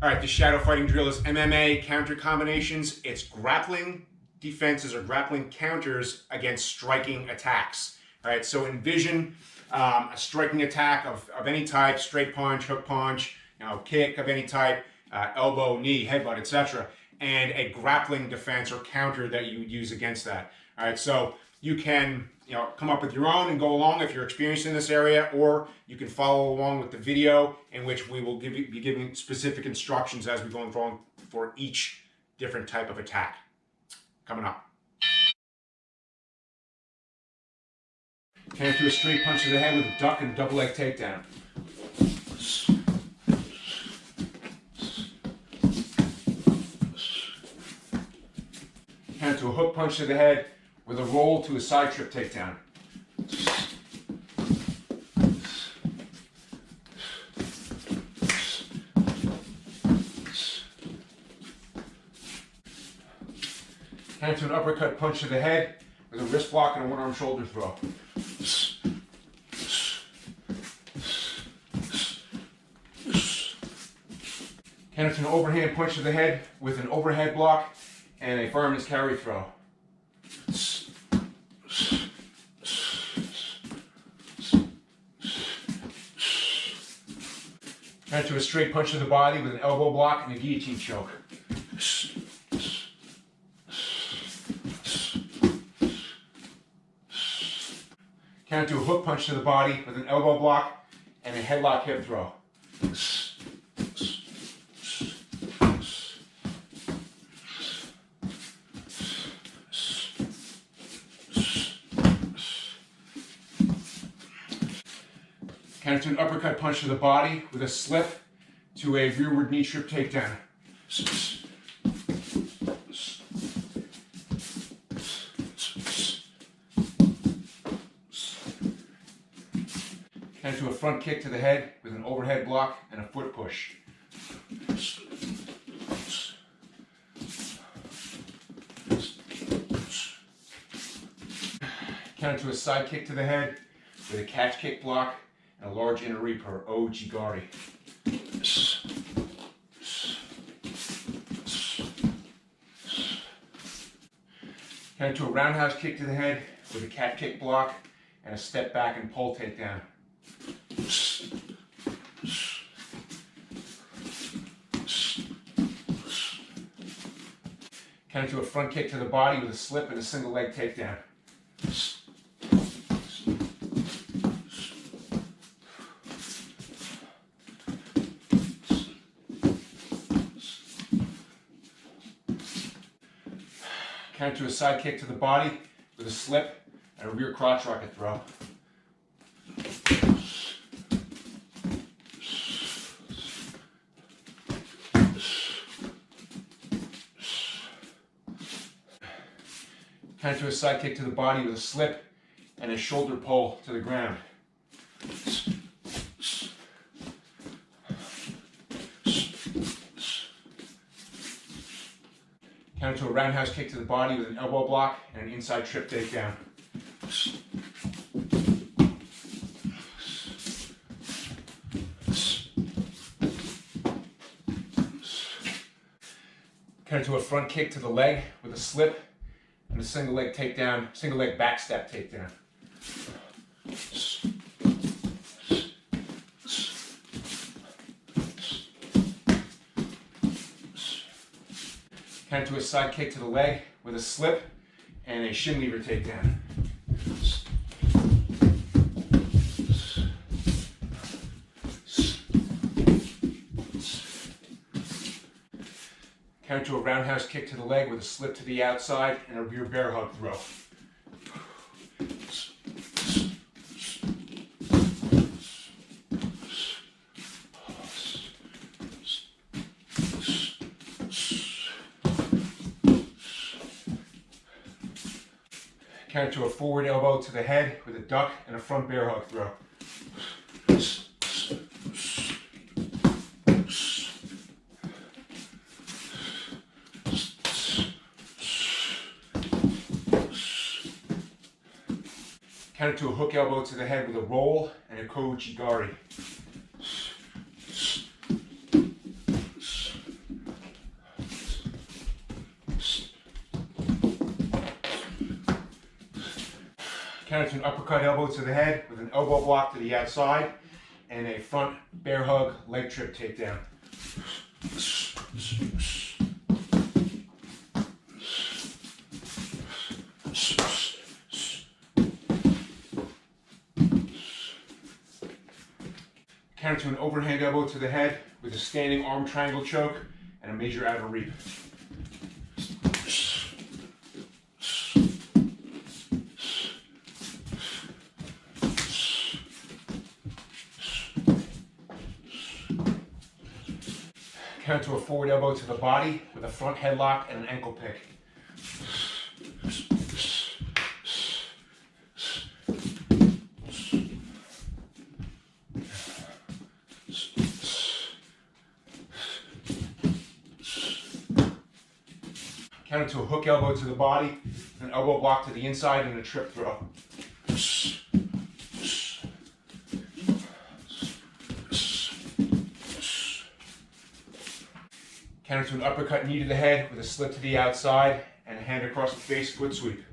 All right, the shadow fighting drill is MMA Counter Combinations. It's grappling defenses or grappling counters against striking attacks. All right, so envision a striking attack of any type, straight punch, hook punch, kick of any type, elbow, knee, headbutt, etc., and a grappling defense or counter that you would use against that. All right, so you can come up with your own and go along if you're experienced in this area, or you can follow along with the video in which we will be giving specific instructions as we go along for each different type of attack. Coming up. Count to a straight punch to the head with a duck and double leg takedown. Count to a hook punch to the head with a roll to a side trip takedown. Count to an uppercut punch to the head with a wrist block and a one-arm shoulder throw. Count to an overhand punch to the head with an overhead block and a fireman's carry throw. Count to a straight punch to the body with an elbow block and a guillotine choke. Count to a hook punch to the body with an elbow block and a headlock hip throw. Count to an uppercut punch to the body with a slip to a rearward knee trip takedown. Count to a front kick to the head with an overhead block and a foot push. Count to a side kick to the head with a catch kick block and a large inner reaper, ojigari. Count to a roundhouse kick to the head with a cat kick block and a step back and pull takedown. Count to a front kick to the body with a slip and a single leg takedown. Count to a side kick to the body with a slip and a rear crotch rocket throw. Count to a side kick to the body with a slip and a shoulder pull to the ground. Count to a roundhouse kick to the body with an elbow block and an inside trip takedown. Count to a front kick to the leg with a slip and a single leg takedown, single leg back step takedown. Count to a side kick to the leg with a slip and a shin lever takedown. Count to a roundhouse kick to the leg with a slip to the outside and a rear bear hug throw. Count to a forward elbow to the head with a duck and a front bear hug throw. Count to a hook elbow to the head with a roll and a ojigari. Counter to an uppercut elbow to the head with an elbow block to the outside and a front bear hug leg trip takedown. Counter to an overhand elbow to the head with a standing arm triangle choke and a major outer reap. Counter to a forward elbow to the body with a front headlock and an ankle pick. Counter to a hook elbow to the body, an elbow block to the inside, and a trip throw. Counter to an uppercut knee to the head with a slip to the outside and a hand across the face foot sweep.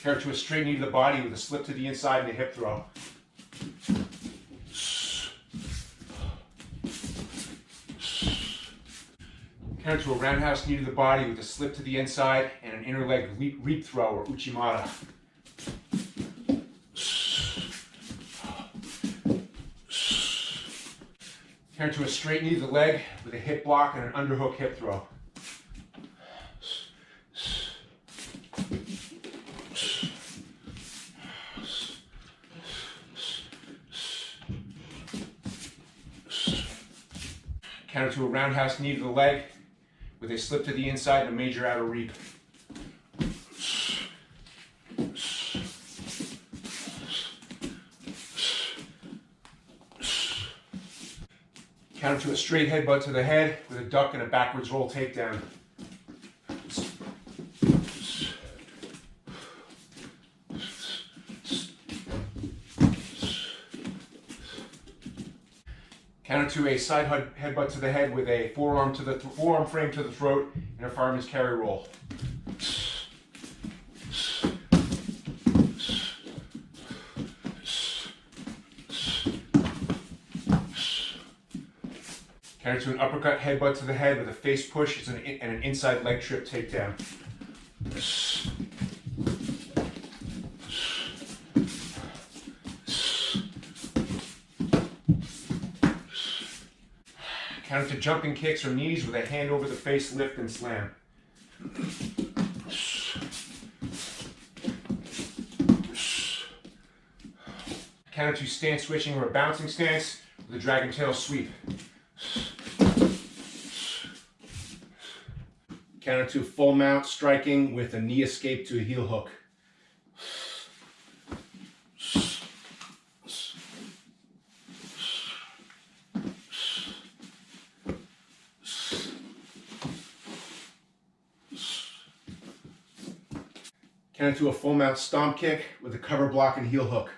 Counter to a straight knee to the body with a slip to the inside and a hip throw. Counter to a roundhouse knee to the body with a slip to the inside and an inner leg reap throw or uchimata. Counter to a straight knee to the leg with a hip block and an underhook hip throw. Counter to a roundhouse knee to the leg with a slip to the inside and a major outer reap. Counter to a straight headbutt to the head with a duck and a backwards roll takedown. Counter to a side headbutt to the head with a forearm frame to the throat and a fireman's carry roll. Counter to an uppercut headbutt to the head with a face push and an inside leg trip takedown. Counter to jumping kicks or knees with a hand over the face lift and slam. Counter to stance switching or a bouncing stance with a dragon tail sweep. Counter to full mount striking with a knee escape to a heel hook. Counter to a full mount stomp kick with a cover block and heel hook.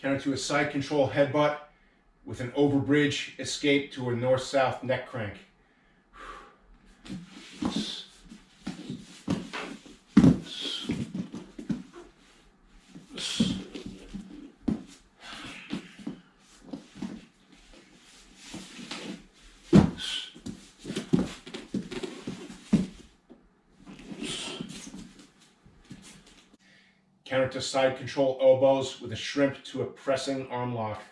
Counter to a side control headbutt with an overbridge escape to a north-south neck crank. Counter to side control elbows with a shrimp to a pressing arm lock.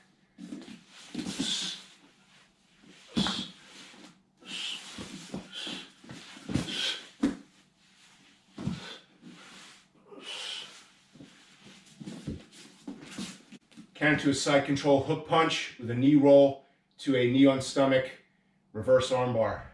Counter to a side control hook punch with a knee roll to a knee on stomach reverse arm bar.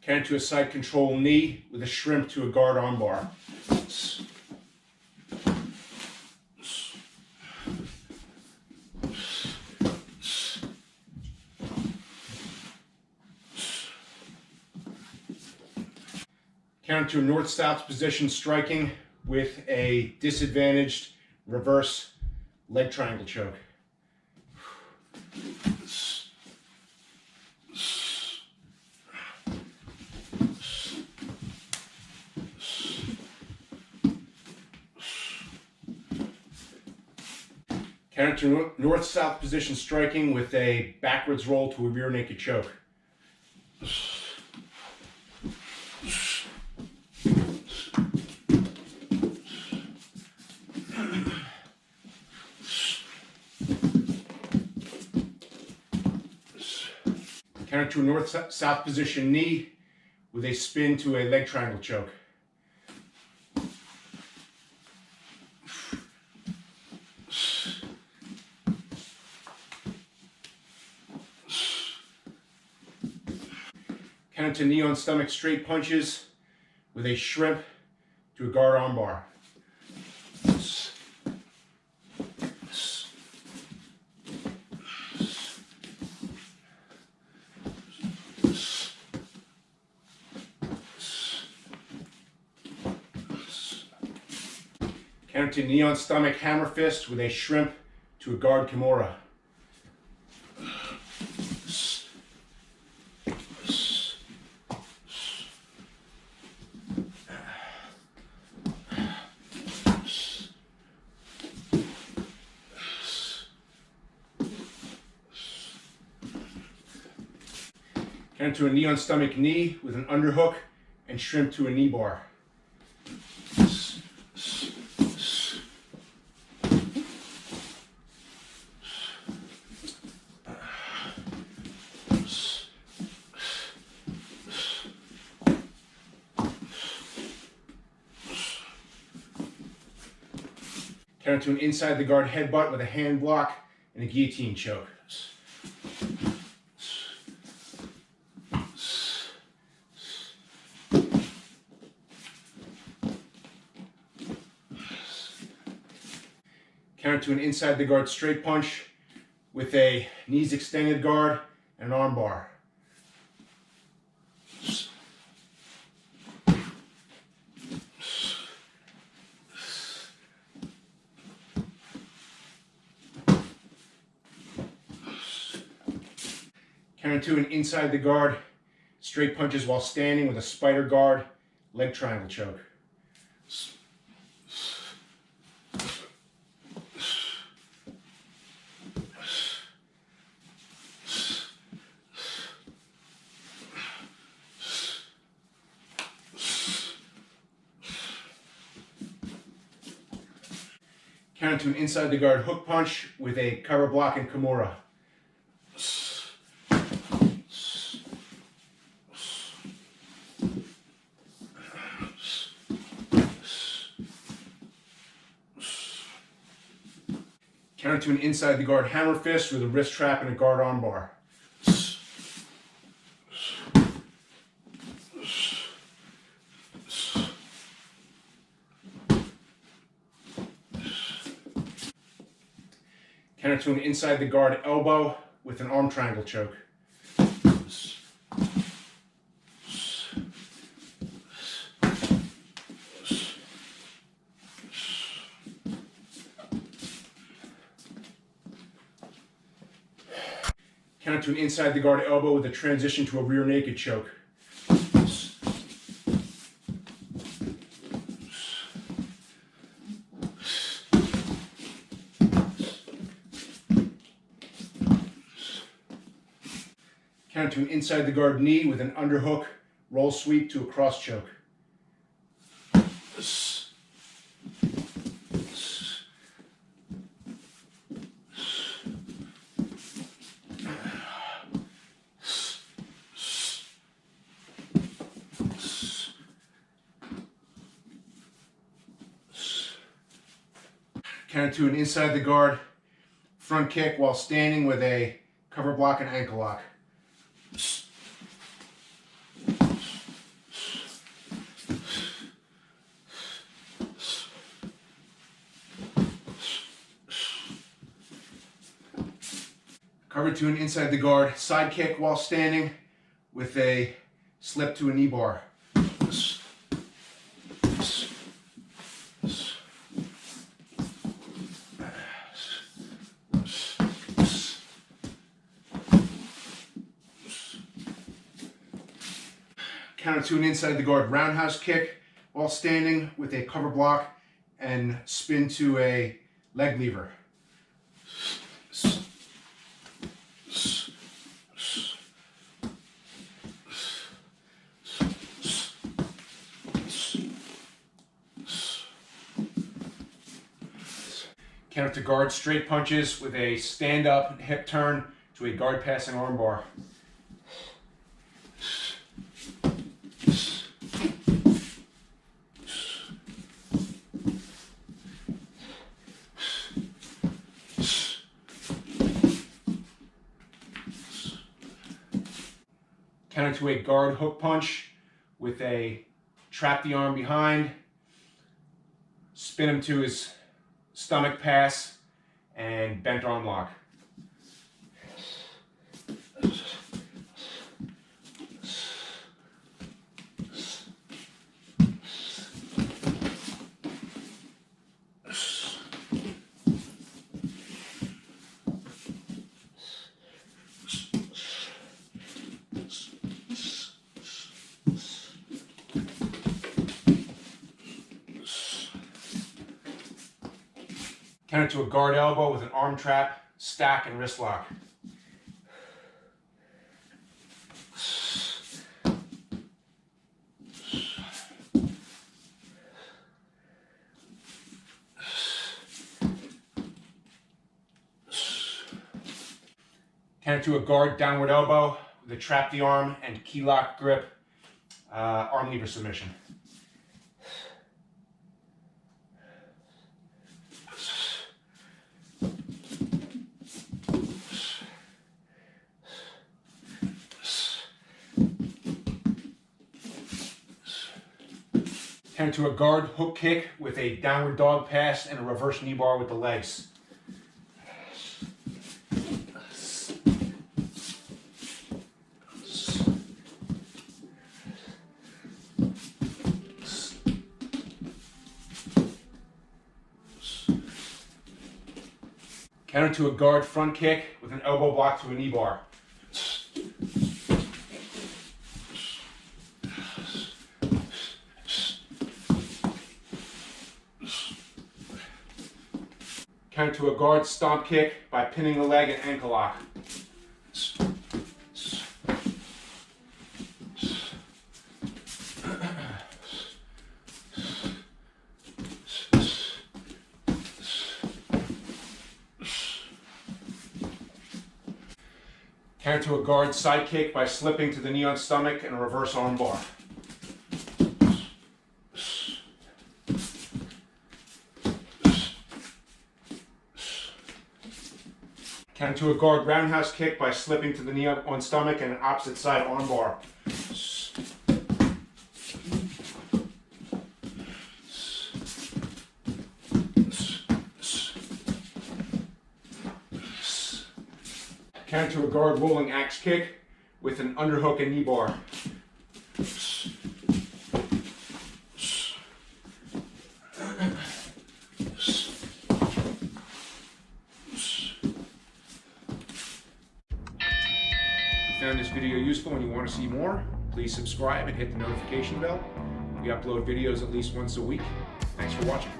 Counter to a side control knee with a shrimp to a guard armbar. Counter to a north-south position striking with a disadvantaged reverse leg triangle choke. Counter to north-south position striking with a backwards roll to a rear naked choke. Counter to a north-south position knee with a spin to a leg triangle choke. Counter to knee on stomach straight punches with a shrimp to a guard armbar. Counter to knee on stomach hammer fist with a shrimp to a guard kimura. Counter to a knee on stomach knee with an underhook and shrimp to a knee bar. Counter to an inside the guard headbutt with a hand block and a guillotine choke. Counter to an inside the guard straight punch with a knees extended guard and an arm bar. Counter to an inside the guard straight punches while standing with a spider guard leg triangle choke. Counter to an inside the guard hook punch with a cover block and kimura. Counter to an inside the guard hammer fist with a wrist trap and a guard armbar. Counter to an inside the guard elbow with an arm triangle choke. Counter to an inside the guard elbow with a transition to a rear naked choke. Counter to an inside the guard knee with an underhook roll sweep to a cross choke. Counter to an inside the guard front kick while standing with a cover block and ankle lock. Cover to an inside the guard side kick while standing with a slip to a knee bar. Counter to an inside the guard roundhouse kick while standing with a cover block and spin to a leg lever. Counter to guard straight punches with a stand up hip turn to a guard passing arm bar. Counter to a guard hook punch with a trap the arm behind, spin him to his stomach pass, and bent arm lock. Counter to a guard elbow with an arm trap, stack, and wrist lock. Counter to a guard downward elbow with a trap the arm and key lock grip, arm lever submission. Counter to a guard hook kick with a downward dog pass and a reverse knee bar with the legs. Counter to a guard front kick with an elbow block to a knee bar. Counter to a guard stomp kick by pinning the leg and ankle lock. Counter to a guard side kick by slipping to the knee on stomach and a reverse arm bar. Counter to a guard roundhouse kick by slipping to the knee on stomach and an opposite side arm bar. Counter to a guard rolling axe kick with an underhook and knee bar. If you found this video useful and you want to see more, please subscribe and hit the notification bell. We upload videos at least once a week. Thanks for watching.